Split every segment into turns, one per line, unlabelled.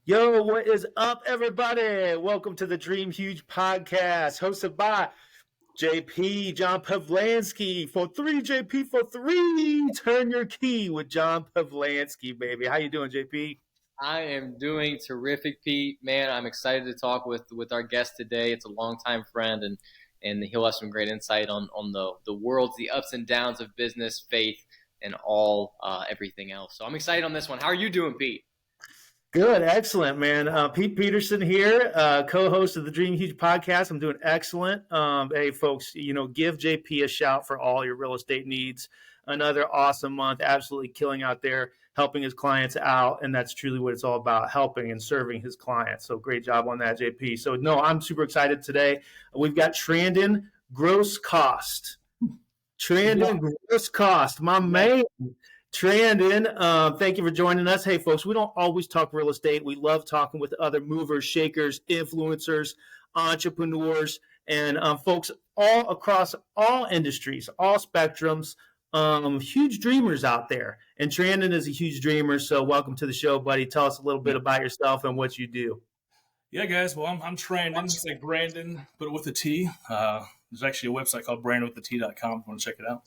Yo, what is up, everybody? Welcome to the Dream Huge podcast, hosted by JP, John Pavlansky. For three, JP, for three. Turn your key with John Pavlansky, baby. How you doing, JP?
I am doing terrific, Pete. Man, I'm excited to talk with our guest today. It's a longtime friend, and he'll have some great insight on the worlds, the ups and downs of business, faith, and all everything else. So I'm excited on this one. How are you doing, Pete?
Good, excellent, man. Pete Peterson here, co-host of the Dream Huge podcast. I'm doing excellent. Hey, folks, give JP a shout for all your real estate needs. Another awesome month, absolutely killing out there, helping his clients out, and that's truly what it's all about: helping and serving his clients. So great job on that, JP. So no, I'm super excited today. We've got Trandon Groscost.
Yeah.
Trandon Groscost, my man. Trandon, thank you for joining us. Hey, folks, we don't always talk real estate. We love talking with other movers, shakers, influencers, entrepreneurs, and folks all across all industries, all spectrums, huge dreamers out there. And Trandon is a huge dreamer. So, welcome to the show, buddy. Tell us a little bit about yourself and what you do.
Yeah, guys. Well, I'm Trandon. It's like Brandon, but with a T. There's actually a website called brandonwithat.com if you want to check it out.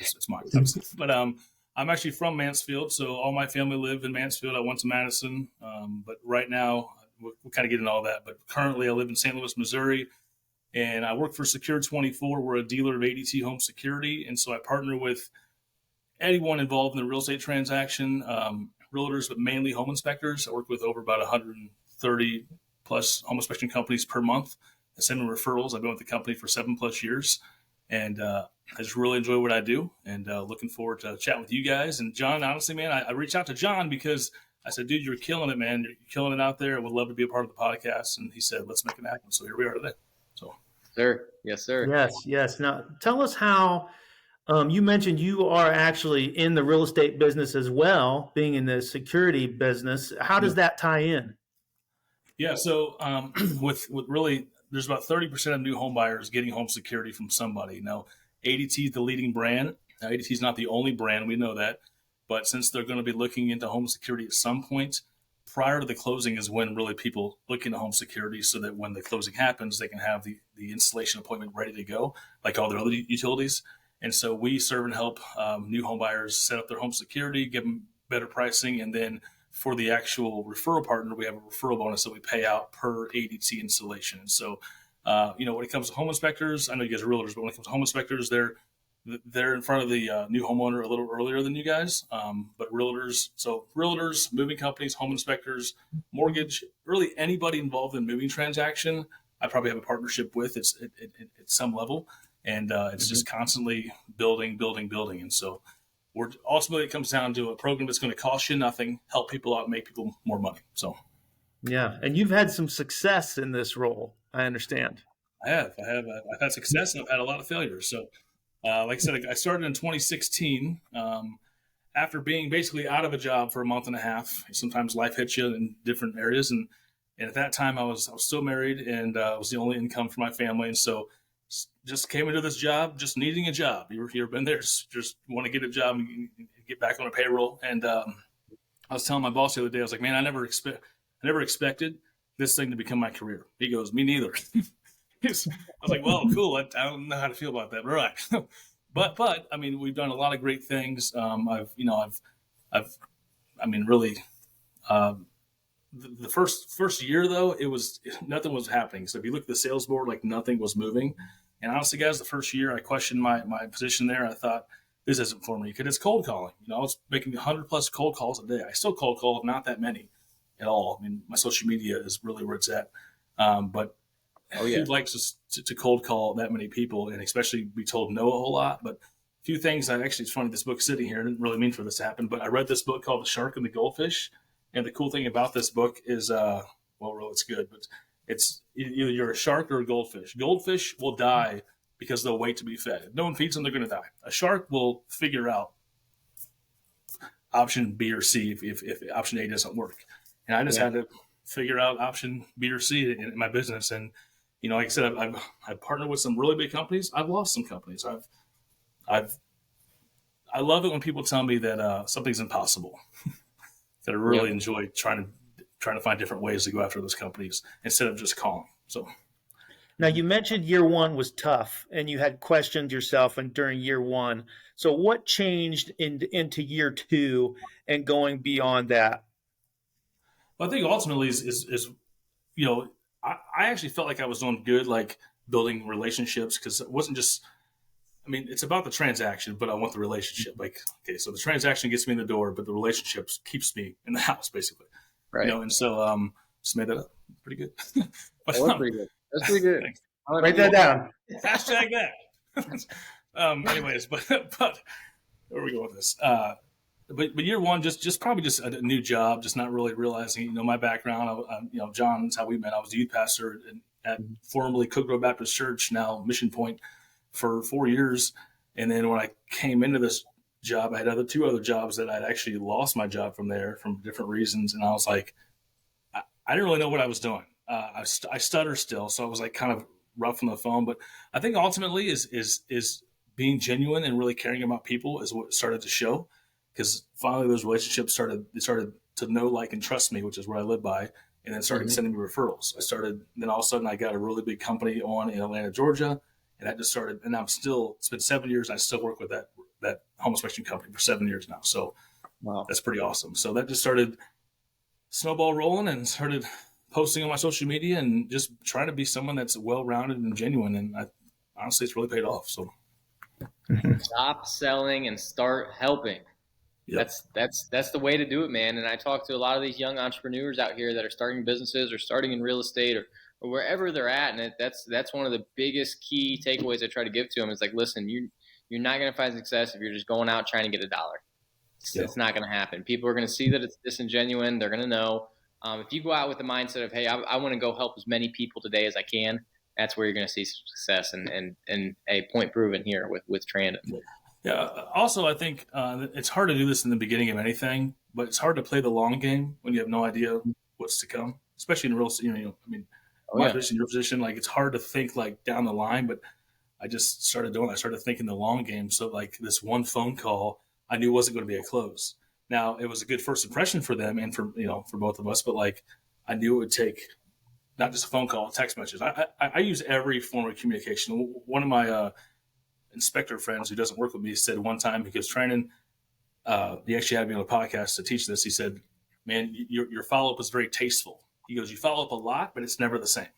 It's mine. But I'm actually from Mansfield, so all my family live in Mansfield. I went to Madison, but right now we'll kind of get into all that. But currently, I live in St. Louis, Missouri, and I work for Secure 24. We're a dealer of ADT Home Security, and so I partner with anyone involved in the real estate transaction, realtors, but mainly home inspectors. I work with over about 130 plus home inspection companies per month. I send them referrals. I've been with the company for 7+ years, and I just really enjoy what I do, and looking forward to chatting with you guys. And John, honestly, man, I reached out to John because I said, dude, you're killing it, man. You're killing it out there. I would love to be a part of the podcast. And he said, let's make it happen. So here we are today. So,
Sir. Yes, sir.
Yes, yes. Now, tell us how. You mentioned you are actually in the real estate business as well, being in the security business. How
yeah.
does that tie in?
Yeah. So with really, there's about 30% of new home buyers getting home security from somebody. Now, ADT is the leading brand. Now, ADT is not the only brand. We know that. But since they're going to be looking into home security at some point, prior to the closing is when really people look into home security so that when the closing happens, they can have the installation appointment ready to go, like all their other utilities. And so we serve and help new home buyers set up their home security, give them better pricing, and then for the actual referral partner, we have a referral bonus that we pay out per ADT installation. And so, when it comes to home inspectors, I know you guys are realtors, but when it comes to home inspectors, they're in front of the new homeowner a little earlier than you guys. But realtors, moving companies, home inspectors, mortgage, really anybody involved in moving transaction, I probably have a partnership with. It's at some level, and it's just constantly building. And so we're ultimately, it comes down to a program that's going to cost you nothing, help people out, make people more money. So
Yeah, and you've had some success in this role, I understand.
I've had success and I've had a lot of failures. So, like I said, I started in 2016 after being basically out of a job for a month and a half. Sometimes life hits you in different areas, and at that time I was still married, and it was the only income for my family, and so just came into this job, just needing a job. You've been there, just want to get a job and get back on a payroll. And I was telling my boss the other day, I was like, man, I never expected this thing to become my career. He goes, me neither. I was like, well, cool. I don't know how to feel about that, but all right. but I mean, we've done a lot of great things. Really, the first year though, nothing was happening. So if you look at the sales board, like nothing was moving. And honestly, guys, the first year I questioned my position there. I thought this isn't for me because it's cold calling. I was making 100+ cold calls a day. I still cold call, not that many at all. I mean, my social media is really where it's at. But who likes to cold call that many people and especially be told no a whole lot? But a few things it's funny, this book's sitting here. I didn't really mean for this to happen, but I read this book called The Shark and the Goldfish. And the cool thing about this book is, really it's good, but it's either you're a shark or a goldfish. Goldfish will die because they'll wait to be fed. If no one feeds them, they're going to die. A shark will figure out option B or C if option A doesn't work. And I just had to figure out option B or C in my business. And, like I said, I've partnered with some really big companies. I've lost some companies. I love it when people tell me that something's impossible. That I really enjoy trying to trying to find different ways to go after those companies instead of just calling. So
Now, you mentioned year one was tough and you had questioned yourself and during year one. So what changed into year two and going beyond that?
I think ultimately is you know, I actually felt like I was doing good, like building relationships, because it wasn't just, I mean, it's about the transaction, but I want the relationship. Like, okay, so the transaction gets me in the door, but the relationships keeps me in the house, basically.
Right.
And so just made that up. Pretty good. But,
That was pretty good. That's pretty good.
Write that down.
Hashtag that. Anyways, but where are we going with this? But year one, just probably just a new job, just not really realizing, my background. John's how we met. I was a youth pastor at formerly Cook Grove Baptist Church, now Mission Point, for 4 years. And then when I came into this job, I had two other jobs that I'd actually lost my job from there from different reasons. And I was like, I didn't really know what I was doing. I stutter still, so I was like kind of rough on the phone. But I think ultimately is being genuine and really caring about people is what started to show. Because finally those relationships started to know, like, and trust me, which is what I live by, and then started sending me referrals. Then all of a sudden I got a really big company on in Atlanta, Georgia, and that just started. And it's been 7 years. And I still work with that home inspection company for 7 years now. So wow, that's pretty awesome. So that just started snowball rolling and started posting on my social media and just trying to be someone that's well-rounded and genuine. And honestly, it's really paid off. So
stop selling and start helping. Yep. That's the way to do it, man. And I talk to a lot of these young entrepreneurs out here that are starting businesses or starting in real estate or wherever they're at. And that's one of the biggest key takeaways I try to give to them is like, listen, you're not going to find success if you're just going out trying to get $1. It's not going to happen. People are going to see that it's disingenuine. They're going to know. If you go out with the mindset of, hey, I want to go help as many people today as I can, that's where you're going to see success and a point proven here with Trandon.
Yeah. Also, I think it's hard to do this in the beginning of anything, but it's hard to play the long game when you have no idea what's to come, especially in real estate. My position, your position, like it's hard to think like down the line, but I just started thinking the long game. So like this one phone call, I knew wasn't going to be a close. Now it was a good first impression for them and for both of us, but like I knew it would take not just a phone call, text messages. I use every form of communication. One of my inspector friends who doesn't work with me said one time, because Trandon, he actually had me on a podcast to teach this. He said, man, your follow-up is very tasteful. He goes, you follow up a lot, but it's never the same,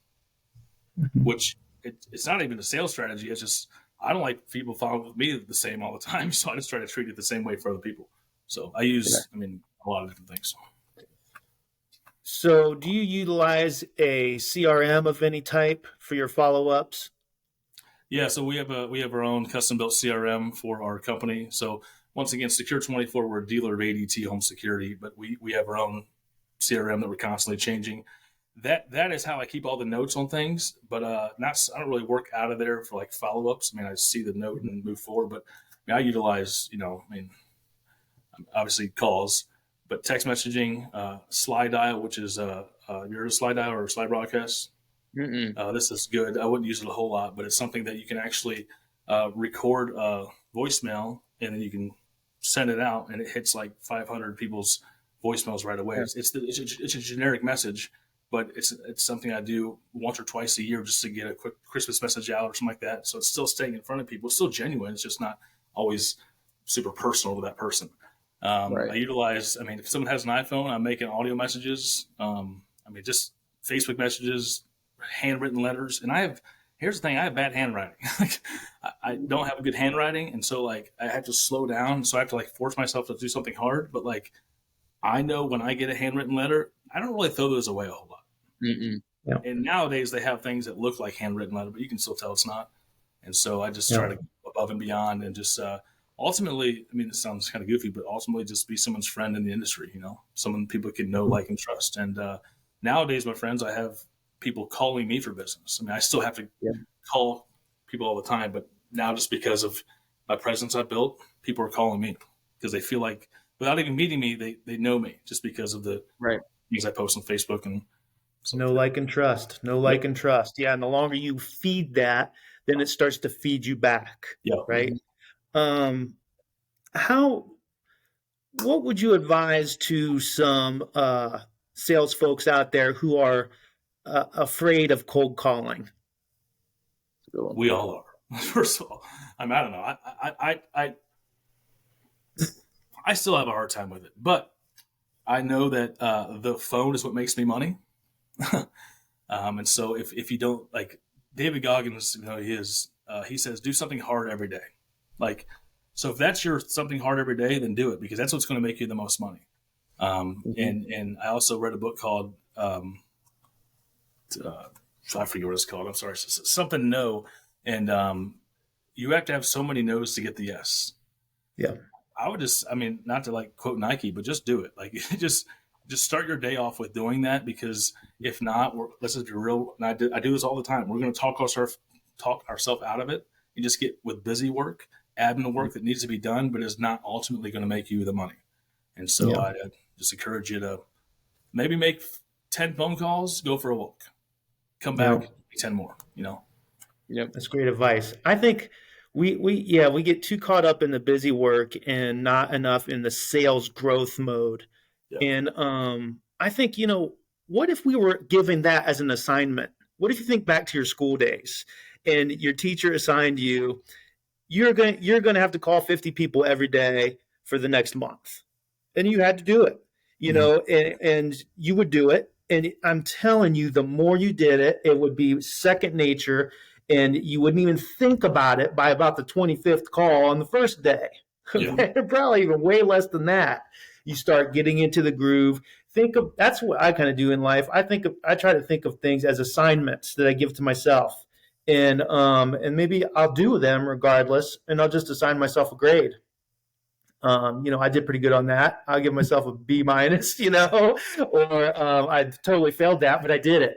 which it's not even a sales strategy. It's just, I don't like people following with me the same all the time. So I just try to treat it the same way for other people. So I use, a lot of different things.
So do you utilize a CRM of any type for your follow-ups?
Yeah, so we have our own custom-built CRM for our company. So once again, Secure 24, we're a dealer of ADT Home Security, but we have our own CRM that we're constantly changing. That is how I keep all the notes on things, but I don't really work out of there for like follow-ups. I see the note and move forward, but I utilize, obviously calls, but text messaging, slide dial, which is you heard of slide dial or slide broadcast? This is good. I wouldn't use it a whole lot, but it's something that you can actually record a voicemail and then you can send it out, and it hits like 500 people's voicemails right away. Yeah. It's a generic message, but it's something I do once or twice a year just to get a quick Christmas message out or something like that. So it's still staying in front of people. It's still genuine. It's just not always super personal to that person. Right. I utilize, if someone has an iPhone, I'm making audio messages. Just Facebook messages, handwritten letters. And here's the thing, I have bad handwriting. I don't have a good handwriting. And so I have to slow down. So I have to force myself to do something hard. But I know when I get a handwritten letter, I don't really throw those away a whole lot. Yeah. And nowadays they have things that look like handwritten letter, but you can still tell it's not. And so I just try to go above and beyond and just ultimately, it sounds kind of goofy, but ultimately just be someone's friend in the industry, someone people can know, like, and trust. And nowadays, my friends, I have people calling me for business. I still have to call people all the time, but now just because of my presence I built, people are calling me because they feel like without even meeting me, they know me just because of the things I post on Facebook and
no like and trust. And trust. Yeah. And the longer you feed that, then it starts to feed you back. Yeah. Right. What would you advise to some sales folks out there who are afraid of cold calling?
We all are. First of all, I don't know. I still have a hard time with it, but I know that the phone is what makes me money. And so if you don't, like David Goggins, he says, do something hard every day. Like, so if that's your something hard every day, then do it, because that's what's going to make you the most money. And I also read a book called, I forget what it's called. I'm sorry. Something no. And you have to have so many no's to get the yes.
Yeah.
I would not to like quote Nike, but just do it. Like just start your day off with doing that, because if not, let's just be real. And I do this all the time. We're going to talk ourselves out of it. You just get with busy work, admin work that needs to be done, but is not ultimately going to make you the money. And so I just encourage you to maybe make 10 phone calls, go for a walk, come back, make 10 more,
Yep. That's great advice. I think we get too caught up in the busy work and not enough in the sales growth mode. Yeah. And I think, what if we were given that as an assignment? What if you think back to your school days and your teacher assigned you, you're going to have to call 50 people every day for the next month. And you had to do it, and you would do it. And I'm telling you, the more you did it, it would be second nature, and you wouldn't even think about it by about the 25th call on the first day. Yeah. Probably even way less than that. You start getting into the groove. That's what I kind of do in life. I try to think of things as assignments that I give to myself, and maybe I'll do them regardless, and I'll just assign myself a grade. I did pretty good on that. I'll give myself a B-, or I totally failed that, but I did it.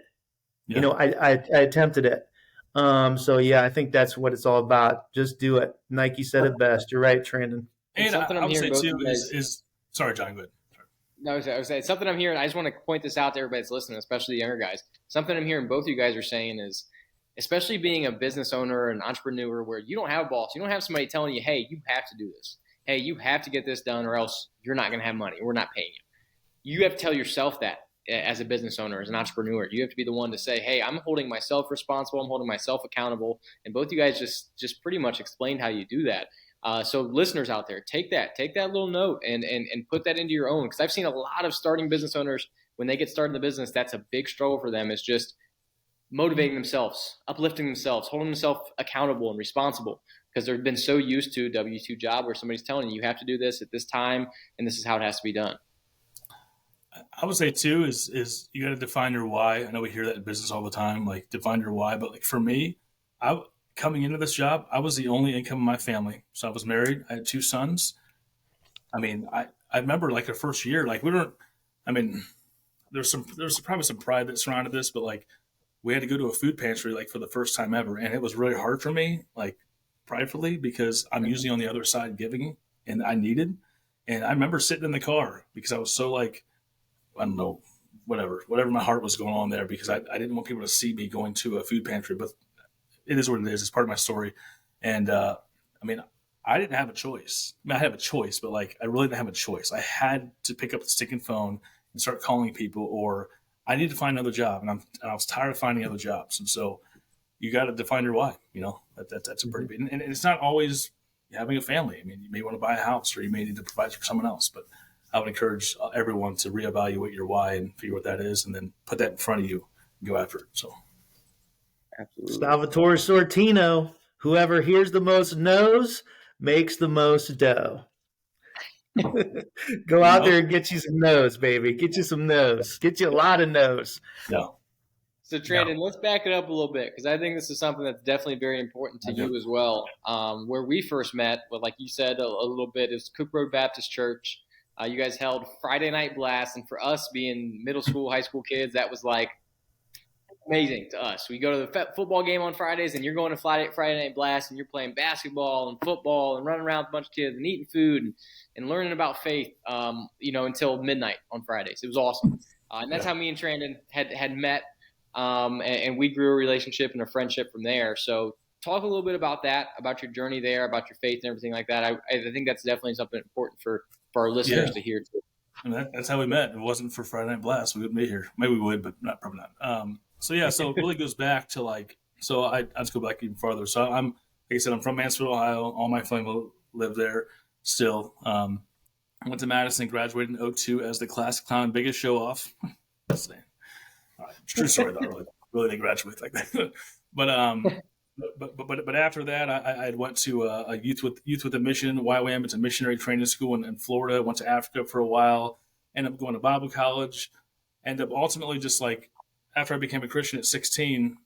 Yeah. I attempted it. I think that's what it's all about. Just do it. Nike said it best. You're right, Trandon.
And something I would say too is sorry, John, go ahead.
No, I was saying something I'm hearing. I just want to point this out to everybody that's listening, especially the younger guys. Something I'm hearing both of you guys are saying is, especially being a business owner, an entrepreneur, where you don't have a boss, you don't have somebody telling you, hey, you have to do this. Hey, you have to get this done or else you're not going to have money. We're not paying you. You have to tell yourself that as a business owner, as an entrepreneur. You have to be the one to say, hey, I'm holding myself responsible. I'm holding myself accountable. And both you guys just pretty much explained how you do that. So listeners out there, take that little note and put that into your own. Because I've seen a lot of starting business owners, when they get started in the business, that's a big struggle for them, is just motivating themselves, uplifting themselves, holding themselves accountable and responsible. Because they've been so used to a W-2 job where somebody's telling you, you have to do this at this time, and this is how it has to be done.
I would say too is you got to define your why. I know we hear that in business all the time, like define your why. But like for me, coming into this job, I was the only income in my family. So I was married. I had 2 sons. I mean, I remember like the first year, like there's probably some pride that surrounded this, but like we had to go to a food pantry like for the first time ever, and it was really hard for me, like pridefully, because I'm usually on the other side giving, and I needed. And I remember sitting in the car because I was so like, I don't know, whatever my heart was going on there, because I didn't want people to see me going to a food pantry, but it is what it is. It's part of my story. And I didn't have a choice. I mean, I have a choice, but like, I really didn't have a choice. I had to pick up the sticking phone and start calling people, or I need to find another job. And I was tired of finding other jobs. And so you got to define your why, that's a pretty big, and it's not always having a family. I mean, you may want to buy a house, or you may need to provide for someone else, but I would encourage everyone to reevaluate your why and figure what that is, and then put that in front of you and go after it. So,
absolutely. Salvatore Sortino, whoever hears the most no's makes the most dough. Go out there and get you some no's, baby. Get you some no's. Get you a lot of no's.
No.
So, Trandon, let's back it up a little bit, because I think this is something that's definitely very important to you as well. Where we first met, well, like you said a little bit, is Cook Road Baptist Church. You guys held Friday night blast, and for us being middle school, high school kids, that was like amazing to us. We go to the football game on Fridays, and you're going to Friday night blast, and you're playing basketball and football and running around with a bunch of kids and eating food and learning about faith, until midnight on Fridays. It was awesome. And that's how me and Trandon had met, and we grew a relationship and a friendship from there. So talk a little bit about that, about your journey there, about your faith and everything like that. I think that's definitely something important for our listeners to hear too.
I mean, that's how we met. If it wasn't for Friday Night Blast, we wouldn't be here. Maybe we would, but probably not. So it really goes back to like, so I just go back even farther. So like I said, I'm from Mansfield, Ohio. All my family live there still. I went to Madison, graduated in '02 as the class clown, biggest show off. All right, true story though. Really didn't graduate like that. but after that, I went to a youth with a mission, YWAM. It's a missionary training school in Florida. Went to Africa for a while. Ended up going to Bible college. Ended up ultimately just like after I became a Christian at 16,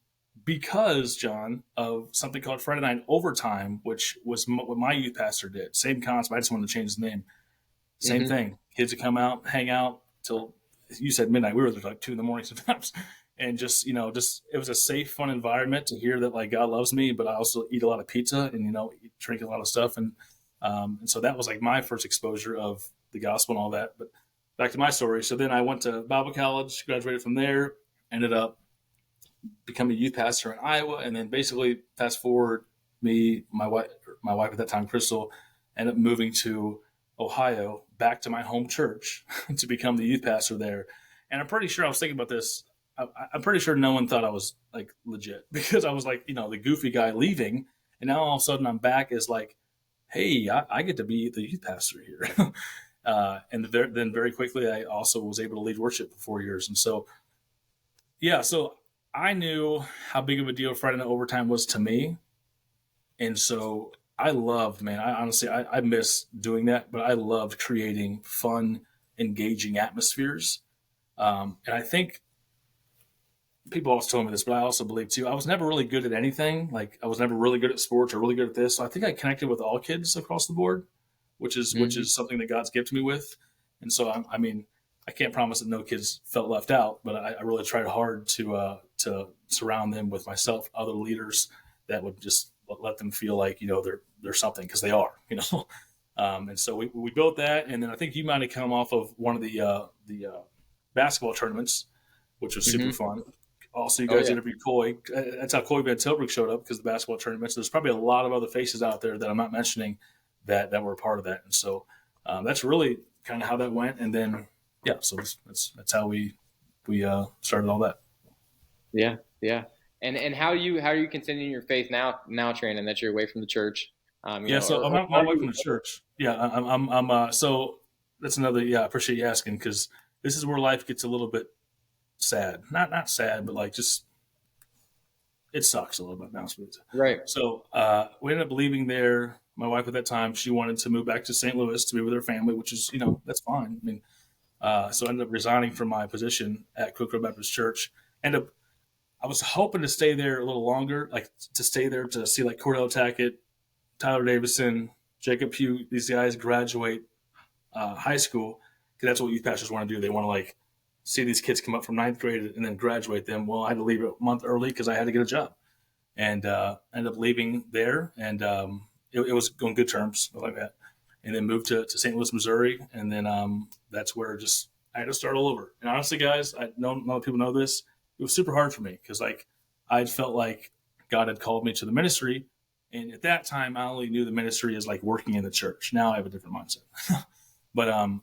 because John of something called Friday Night Overtime, which was what my youth pastor did. Same concept. I just wanted to change the name. Same thing. Kids would come out, hang out till you said midnight. We were there like 2 a.m. sometimes. And just, it was a safe, fun environment to hear that like God loves me, but I also eat a lot of pizza and, drink a lot of stuff. And so that was like my first exposure of the gospel and all that. But back to my story. So then I went to Bible college, graduated from there, ended up becoming a youth pastor in Iowa. And then basically fast forward me, my wife at that time, Crystal, ended up moving to Ohio, back to my home church to become the youth pastor there. And I'm pretty sure I was thinking about this. I'm pretty sure no one thought I was like legit, because I was like, the goofy guy leaving. And now all of a sudden I'm back as like, hey, I get to be the youth pastor here. And then very quickly, I also was able to lead worship for 4 years. And so, so I knew how big of a deal Friday Night Overtime was to me. And so I loved, man, I honestly miss doing that, but I loved creating fun, engaging atmospheres. And I think people always told me this, but I also believe too, I was never really good at anything. Like I was never really good at sports or really good at this. So I think I connected with all kids across the board, which is something that God's gifted me with. And so, I can't promise that no kids felt left out, but I really tried hard to surround them with myself, other leaders that would just let them feel like, they're something, because they are, and so we built that. And then I think you might have come off of one of the basketball tournaments, which was super fun. Also, you guys interviewed Coy. That's how Coy Van Tilbrook showed up, because the basketball tournaments. There's probably a lot of other faces out there that I'm not mentioning that were a part of that. And so that's really kind of how that went. And then, so that's how we started all that.
Yeah. Yeah. And how are you continuing your faith now, Trandon, that you're away from the church?
So I'm not away from the church. Yeah. I'm so that's another, I appreciate you asking, because this is where life gets a little bit sad. Not sad, but like just it sucks a little bit now.
Right.
So we ended up leaving there. My wife at that time, she wanted to move back to St. Louis to be with her family, which is, that's fine. So I ended up resigning from my position at Cook Road Baptist Church. I was hoping to stay there a little longer, like to stay there to see like Cordell Tackett, Tyler Davison, Jacob Pugh, these guys graduate high school, because that's what youth pastors want to do. They want to like see these kids come up from 9th grade and then graduate them. Well, I had to leave a month early because I had to get a job, and ended up leaving there. And it was on good terms like that. And then moved to St. Louis, Missouri. And then that's where just I had to start all over. And honestly, guys, I know a lot of people know this. It was super hard for me, because like I felt like God had called me to the ministry. And at that time, I only knew the ministry as like working in the church. Now I have a different mindset. But and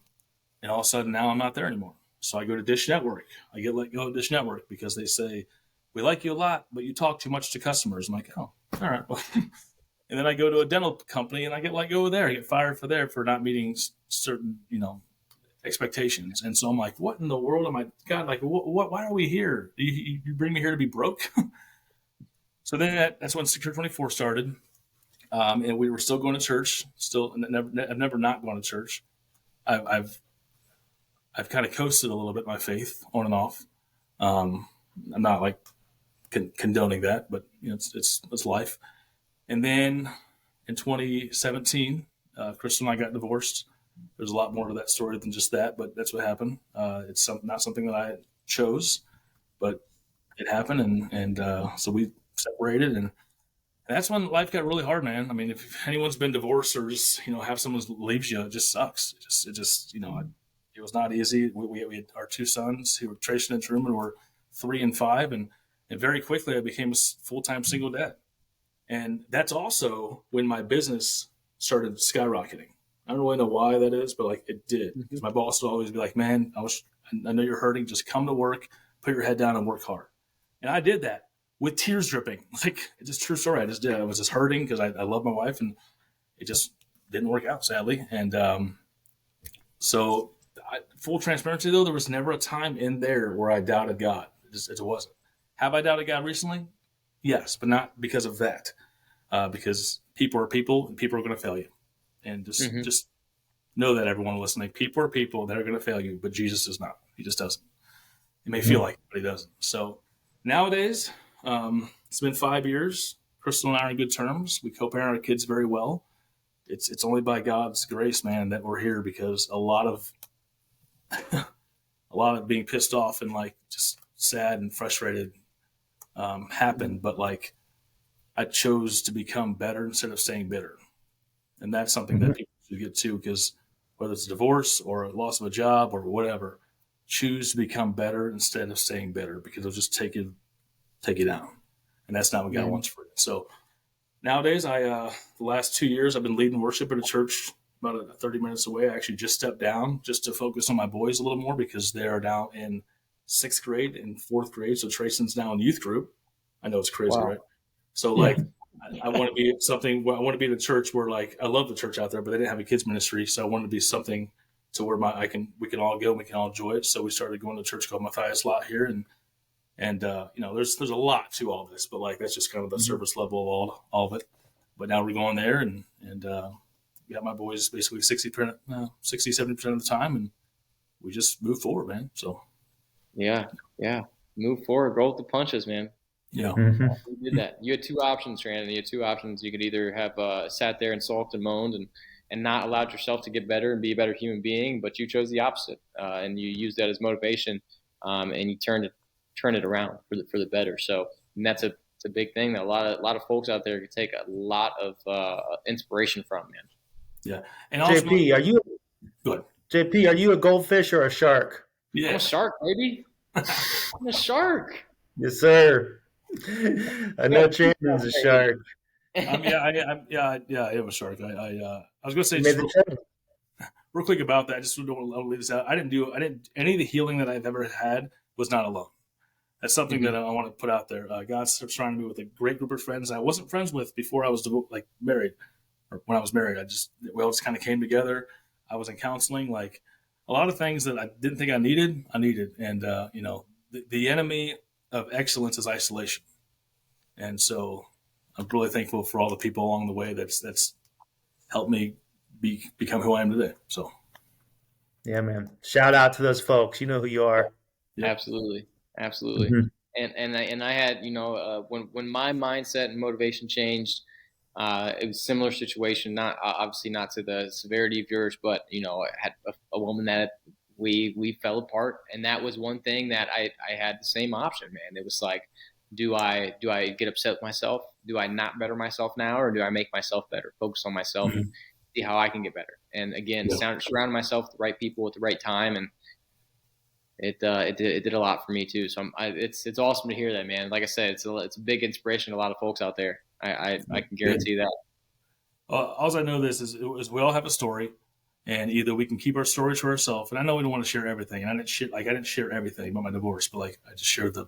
all of a sudden now I'm not there anymore. So I go to Dish Network. I get let go of Dish Network because they say, we like you a lot, but you talk too much to customers. I'm like, oh, all right. Well, and then I go to a dental company and I get let go there. I get fired for not meeting certain, expectations. And so I'm like, what in the world am I, God, like, why are we here? You bring me here to be broke? So then that's when Secure 24 started. And we were still going to church, I've never not gone to church. I've kind of coasted a little bit my faith on and off. I'm not like condoning that, but it's life. And then in 2017, Crystal and I got divorced. There's a lot more to that story than just that, but that's what happened. It's not something that I chose, but it happened. And so we separated, and that's when life got really hard, man. I mean, if anyone's been divorced or just, have someone leaves you, it just sucks. It was not easy. We had our 2 sons who were Tracy and Truman, were 3 and 5. And very quickly I became a full-time single dad. And that's also when my business started skyrocketing. I don't really know why that is, but like it did. Because my boss would always be like, man, I know you're hurting. Just come to work, put your head down and work hard. And I did that with tears dripping. Like, it's just a true story. I just did. I was just hurting because I love my wife, and it just didn't work out, sadly. And full transparency, though, there was never a time in there where I doubted God. It wasn't. Have I doubted God recently? Yes, but not because of that. Because people are people, and people are going to fail you. And just know that, everyone listening, people are people that are going to fail you, but Jesus is not. He just doesn't. It may feel like it, but he doesn't. So nowadays, it's been 5 years. Crystal and I are in good terms. We co-parent our kids very well. It's only by God's grace, man, that we're here, because a lot of being pissed off and like just sad and frustrated happened. But like, I chose to become better instead of staying bitter. And that's something that people should get to, because whether it's a divorce or a loss of a job or whatever, choose to become better instead of staying bitter, because it'll just take you down. And that's not what God wants for you. So nowadays, the last 2 years, I've been leading worship at a church about 30 minutes away. I actually just stepped down just to focus on my boys a little more, because they are now in 6th grade and 4th grade. So Trayson's now in youth group. I know it's crazy, right? So like, I want to be something. I want to be in a church where, like, I love the church out there, but they didn't have a kids ministry, so I wanted to be something to where we can all go, and we can all enjoy it. So we started going to a church called Matthias Lot here, and there's a lot to all this, but like, that's just kind of the surface level of all of it. But now we're going there, and got my boys basically 60%, 70% of the time, and we just move forward, man. So
yeah, move forward, roll with the punches, man.
Yeah.
You did that. You had two options, Trandon. You had two options. You could either have sat there and sulked and moaned and not allowed yourself to get better and be a better human being, but you chose the opposite, and you used that as motivation, and you turned it around for the better. So, and that's a big thing that a lot of folks out there could take a lot of inspiration from, man.
Yeah. And also,
JP, are you a goldfish or a shark?
Yeah.
I'm a shark, baby. I'm a shark.
Yes, sir. I know Trandon's a shark.
I am a shark. I was going to say just real quick about that. I just don't want to leave this out. Any of the healing that I've ever had was not alone. That's something that I want to put out there. God surrounded me with a great group of friends I wasn't friends with before I was married, or when I was married. We all just kind of came together. I was in counseling, like a lot of things that I didn't think I needed. And the enemy of excellence is isolation. And so I'm really thankful for all the people along the way that's helped me become who I am today. So,
yeah, man. Shout out to those folks. You know who you are.
Yeah. Absolutely. And I had, when my mindset and motivation changed, it was a similar situation, not obviously not to the severity of yours, but, I had a woman that we fell apart. And that was one thing that I had the same option, man. It was like, do I get upset with myself? Do I not better myself now? Or do I make myself better, focus on myself and see how I can get better? And again, surround myself with the right people at the right time. And it did a lot for me too. So it's awesome to hear that, man. Like I said, it's a big inspiration to a lot of folks out there. I can guarantee that.
All I know is we all have a story, and either we can keep our story to ourselves. And I know we don't want to share everything. And I didn't share everything about my divorce, but like I just shared the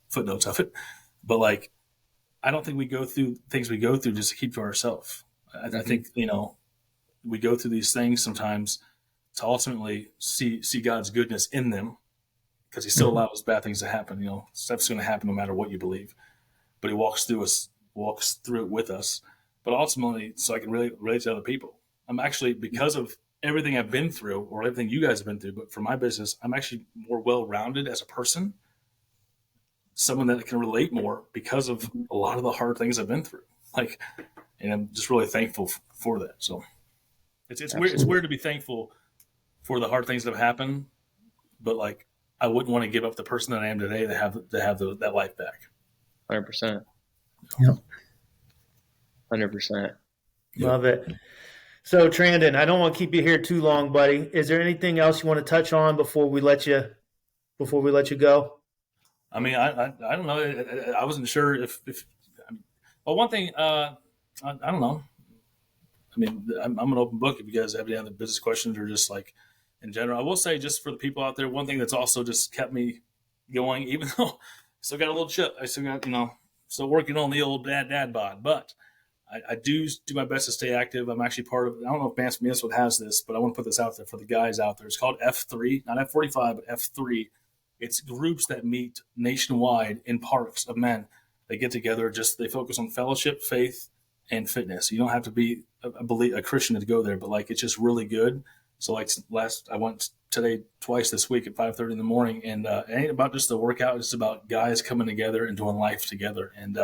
footnotes of it. But like, I don't think we go through things we go through just to keep to ourselves. I think we go through these things sometimes to ultimately see God's goodness in them, because He still allows bad things to happen. Stuff's going to happen no matter what you believe, but He walks through it with us. But ultimately, so I can really relate to other people. I'm actually, because of everything I've been through, or everything you guys have been through, but for my business, I'm actually more well-rounded as a person, someone that can relate more because of a lot of the hard things I've been through. And I'm just really thankful for that. So it's weird. It's weird to be thankful for the hard things that have happened, but like, I wouldn't want to give up the person that I am today to have that life back.
100%.
Yep.
100%.
Love it. So Trandon, I don't want to keep you here too long, buddy. Is there anything else you want to touch on before we let you go?
I mean, I don't know. I wasn't sure if one thing, I don't know. I mean, I'm an open book if you guys have any other business questions or just like in general. I will say, just for the people out there, one thing that's also just kept me going, even though I still got a little chip, I still got, still working on the old dad bod, but I do my best to stay active. I'm actually part of, I don't know if Mansfield has this, but I want to put this out there for the guys out there. It's called F3, not F45, but F3. It's groups that meet nationwide in parks of men. They get together, they focus on fellowship, faith, and fitness. You don't have to be a Christian to go there, but like, it's just really good. So like I went today twice this week at 5:30 in the morning, and it ain't about just the workout. It's about guys coming together and doing life together. And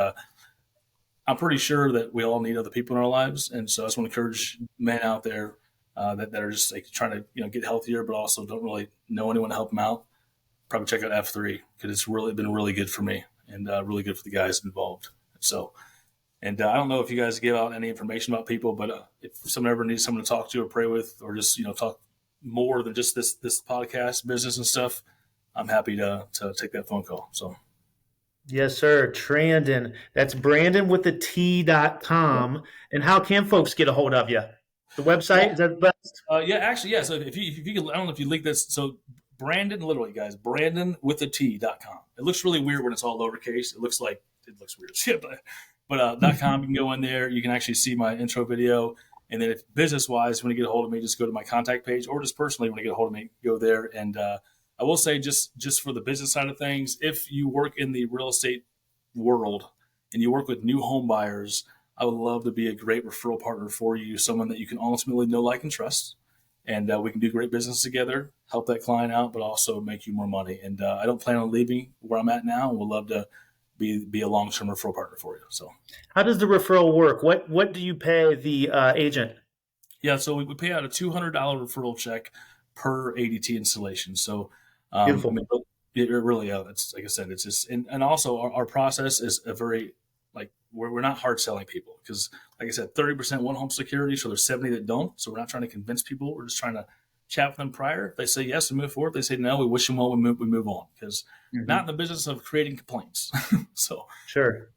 I'm pretty sure that we all need other people in our lives. And so I just want to encourage men out there that are just like trying to, get healthier, but also don't really know anyone to help them out. Probably check out F3 because it's really been really good for me and really good for the guys involved. So, and I don't know if you guys give out any information about people, but if someone ever needs someone to talk to or pray with, or just, talk more than just this podcast business and stuff, I'm happy to take that phone call. So.
Yes, sir. Trandon. That's Brandon with the T.com. And how can folks get a hold of you? The website? Is that the best?
Yeah, actually, yeah. So if you could, I don't know if you link this. So Brandon, literally, guys, Brandon with the T.com. It looks really weird when it's all lowercase. It looks weird. But .com, you can go in there. You can actually see my intro video. And then if business-wise, when you get a hold of me, just go to my contact page, or just personally, when you get a hold of me, go there. And I will say, just for the business side of things, if you work in the real estate world and you work with new home buyers, I would love to be a great referral partner for you, someone that you can ultimately know, like, and trust. And we can do great business together, help that client out, but also make you more money. And I don't plan on leaving where I'm at now, and would love to be a long-term referral partner for you. So
how does the referral work? What do you pay the agent?
Yeah, so we pay out a $200 referral check per ADT installation. So
Beautiful.
I mean, it really, it's like I said, it's just, and also our process is a very, like, we're not hard selling people, because like I said, 30% want home security. So there's 70 that don't. So we're not trying to convince people. We're just trying to chat with them prior. If they say yes, we move forward. If they say no, we wish them well, we move on, because not in the business of creating complaints. So
sure.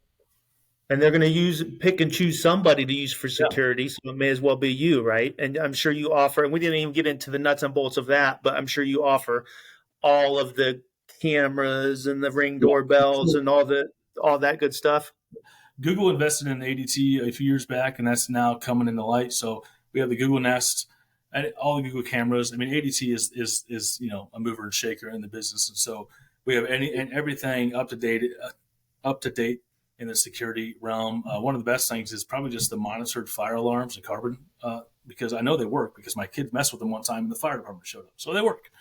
And they're going to pick and choose somebody to use for security. So it may as well be you, right? And I'm sure you offer, and we didn't even get into the nuts and bolts of that, but I'm sure you offer all of the cameras and the Ring doorbells and all that good stuff.
Google invested in ADT a few years back, and that's now coming into light. So we have the Google Nest and all the Google cameras. I mean, ADT is a mover and shaker in the business, and so we have everything up to date in the security realm. One of the best things is probably just the monitored fire alarms and carbon, because I know they work, because my kids messed with them one time and the fire department showed up, so they work.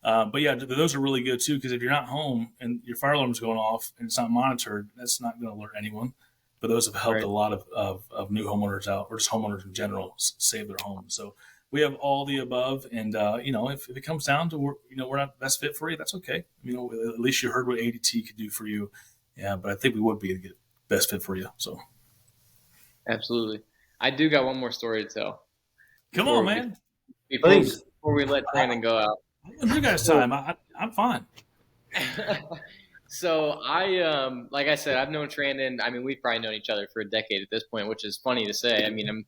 But yeah, those are really good too, because if you're not home and your fire alarm is going off and it's not monitored, that's not going to alert anyone. But those have helped a lot of new homeowners out, or just homeowners in general, save their homes. So we have all the above, and if it comes down to we're not the best fit for you, that's okay. At least you heard what ADT could do for you. Yeah, but I think we would be the best fit for you. So
absolutely, I do got one more story to tell.
Come on, man.
Before we let Trandon go out.
You guys' time. I'm fine.
So I, like I said, I've known Trandon. I mean, we've probably known each other for a decade at this point, which is funny to say. I mean, I'm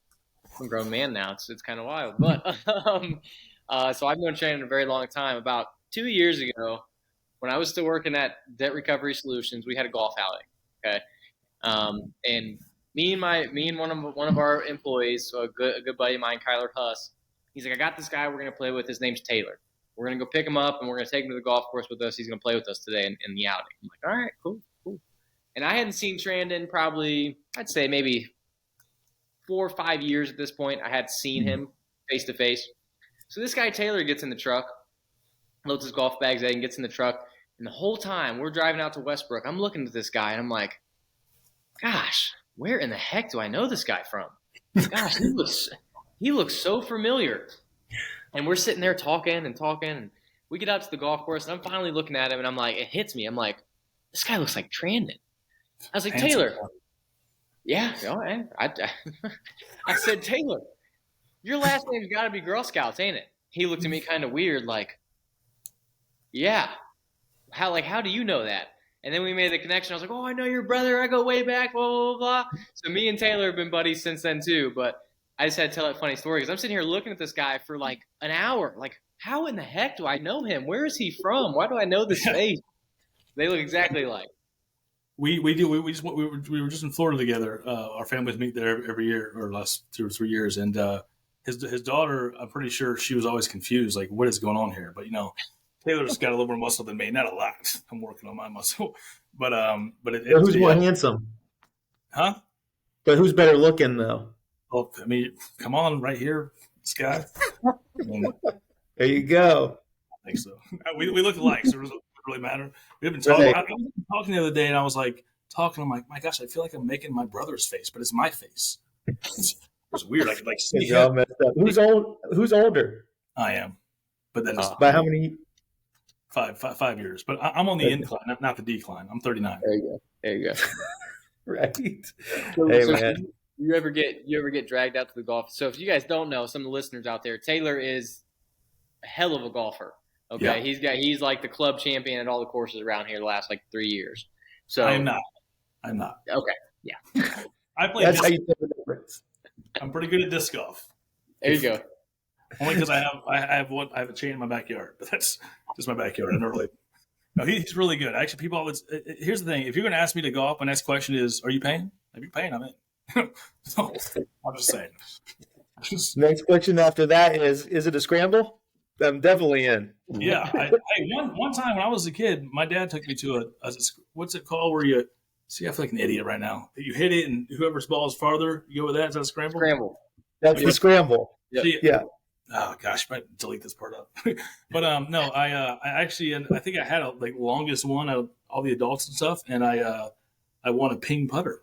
a grown man now. It's kind of wild. But so I've known Trandon a very long time. About 2 years ago, when I was still working at Debt Recovery Solutions, we had a golf outing. Okay, and me and one of our employees, so a good buddy of mine, Kyler Huss. He's like, I got this guy we're gonna play with. His name's Taylor. We're going to go pick him up, and we're going to take him to the golf course with us. He's going to play with us today in the outing. I'm like, all right, cool. And I hadn't seen Trandon probably, I'd say maybe 4 or 5 years at this point. I had seen him face to face. So this guy Taylor gets in the truck, loads his golf bags in, gets in the truck. And the whole time we're driving out to Westbrook, I'm looking at this guy, and I'm like, gosh, where in the heck do I know this guy from? Gosh, he looks so familiar. And we're sitting there talking, and we get out to the golf course, and I'm finally looking at him, and I'm like, it hits me. I'm like, this guy looks like Trandon. I was like, Taylor. Yeah. I said, Taylor, your last name's got to be Girl Scouts, ain't it? He looked at me kind of weird, like, yeah. How do you know that? And then we made the connection. I was like, oh, I know your brother. I go way back, blah, blah, blah. So me and Taylor have been buddies since then too, but I just had to tell that funny story because I'm sitting here looking at this guy for like an hour. Like, how in the heck do I know him? Where is he from? Why do I know this face? They look exactly like.
We do. We were just in Florida together. Our families meet there every year, or last 2 or 3 years. And his daughter, I'm pretty sure she was always confused, like, what is going on here? But Taylor's got a little more muscle than me. Not a lot. I'm working on my muscle. But
who's more handsome?
Huh?
But who's better looking though?
Well, I mean, come on, right here, this guy.
There you go.
I think so. We look alike, so it doesn't really matter. We've been talking.
Right.
I was talking the other day, and I was like talking. I'm like, my gosh, I feel like I'm making my brother's face, but it's my face. It's weird. I could like see him.
Messed up. Who's older?
I am, but then
by how many?
5 years. But I'm on the incline, not the decline. I'm 39.
There you go.
Right.
So,
hey man.
You ever get dragged out to the golf? So if you guys don't know, some of the listeners out there, Taylor is a hell of a golfer. Okay, yeah. He's like the club champion at all the courses around here the last like 3 years. So
I'm not.
Okay, yeah.
I play.
That's how you tell the difference.
I'm pretty good at disc golf.
There you go.
Only because I have a chain in my backyard, but that's just my backyard. I don't really. No, he's really good. Actually, people always. Here's the thing: if you're going to ask me to golf, my next question is, "Are you paying? If you're paying, I'm in." So, I'm just saying.
Next question after that is it a scramble? I'm definitely in.
Yeah. One time when I was a kid, my dad took me to a what's it called where you see? I feel like an idiot right now. You hit it, and whoever's ball is farther, you go with that. Is that a scramble?
Scramble.
That's the scramble.
Yep.
Yeah.
Oh gosh, I might delete this part up. But no, I actually, I think I had like longest one out of all the adults and stuff, and I won a ping putter.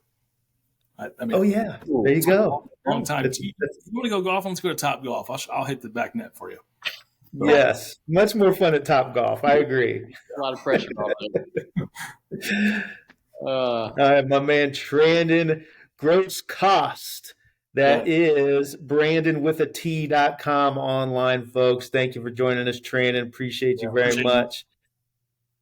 I mean,
oh yeah, there you go.
Long time. If you want to go golfing, let's go to Top Golf. I'll hit the back net for you.
Yes, much more fun at Top Golf. I agree.
A lot of pressure.
All right, my man Trandon Groscost. That is BrandonWithAT.com online, folks. Thank you for joining us, Trandon. Appreciate you very much.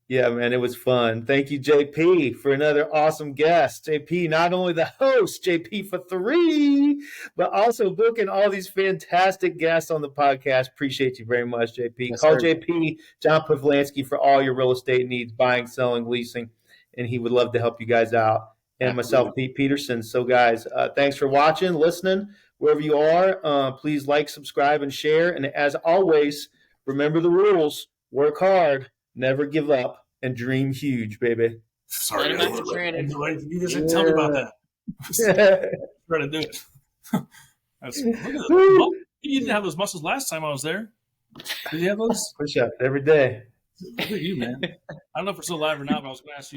Yeah, man, it was fun. Thank you, JP, for another awesome guest. JP, not only the host, JP for 3, but also booking all these fantastic guests on the podcast. Appreciate you very much, JP.
Yes,
Call
sir.
JP, John Pavlansky, for all your real estate needs, buying, selling, leasing, and he would love to help you guys out. And myself, Pete Peterson. So, guys, thanks for watching, listening, wherever you are. Please like, subscribe, and share. And as always, remember the rules. Work hard, never give up, and dream huge, baby.
Sorry, you
didn't
tell me about that. Try to do it. You didn't have those muscles last time I was there. Did you have those?
Push up every day.
Look at you, man. I don't know if we're still live or not, but I was going to ask you.